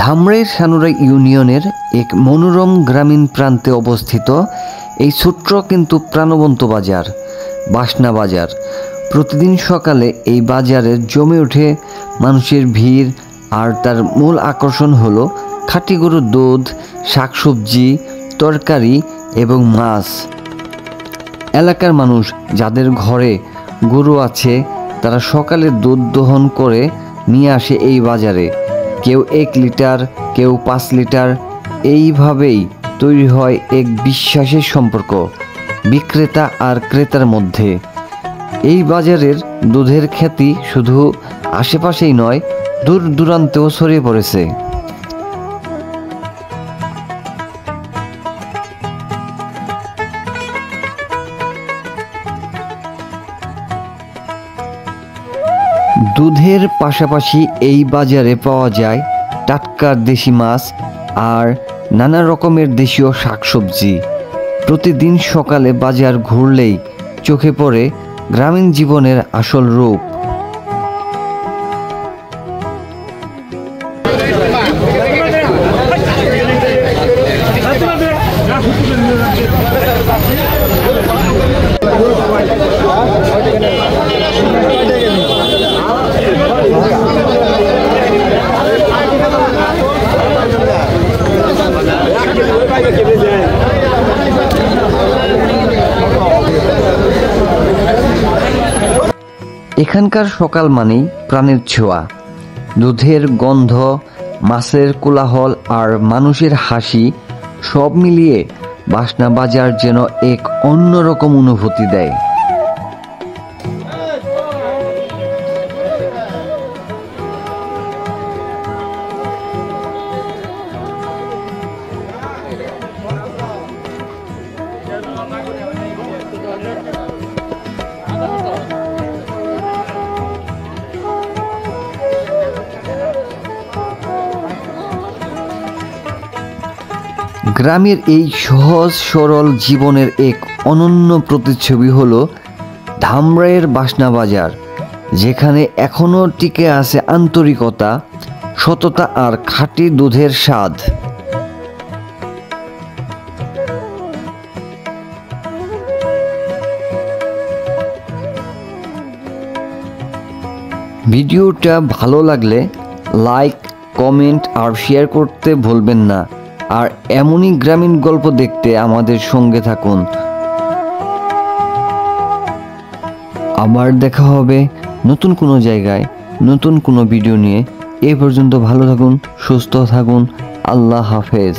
ধামরাইয়ের সানুরা ইউনিয়নের এক মনোরম গ্রামীণ প্রান্তে অবস্থিত এই ছোট্ট কিন্তু প্রাণবন্ত বাজার বাসনা বাজার। প্রতিদিন সকালে এই বাজারে জমে ওঠে মানুষের ভিড়, আর তার মূল আকর্ষণ হলো খাঁটি গরুর দুধ, শাকসবজি, তরকারি এবং মাছ। এলাকার মানুষ যাদের ঘরে গরু আছে তারা সকালে দুধ দহন করে নিয়ে আসে এই বাজারে। কেউ 1 লিটার, কেউ 5 লিটার। এইভাবেই তৈরি হয় এক বিশ্বাসের সম্পর্ক বিক্রেতা আর ক্রেতার মধ্যে। এই বাজারের দুধের খ্যাতি শুধু আশেপাশেই নয়, দূর দূরান্তেও ছড়িয়ে পড়েছে। দুধের পাশাপাশি এই বাজারে পাওয়া যায় টাটকা দেশি মাছ আর নানা রকমের দেশীয় শাকসবজি। প্রতিদিন সকালে বাজার ঘুরলেই চোখে পড়ে গ্রামীণ জীবনের আসল রূপ। এখানকার সকাল মানেই প্রাণের ছোঁয়া। দুধের গন্ধ, মাছের কোলাহল আর মানুষের হাসি সব মিলিয়ে বাসনা বাজার যেন এক অন্যরকম অনুভূতি দেয়। গ্রামের এই সহজ সরল জীবনের এক অনন্য প্রতিচ্ছবি হলো ধামরাইয়ের বাসনা বাজার, যেখানে এখনো টিকে আছে আন্তরিকতা, সততা আর খাঁটি দুধের স্বাদ। ভিডিওটা ভালো লাগলে লাইক, কমেন্ট আর শেয়ার করতে ভুলবেন না। আর এমনই গ্রামীণ গল্প দেখতে আমাদের সঙ্গে থাকুন। আবার দেখা হবে নতুন কোনো জায়গায় নতুন কোনো ভিডিও নিয়ে। এ পর্যন্ত ভালো থাকুন, সুস্থ থাকুন। আল্লাহ হাফেজ।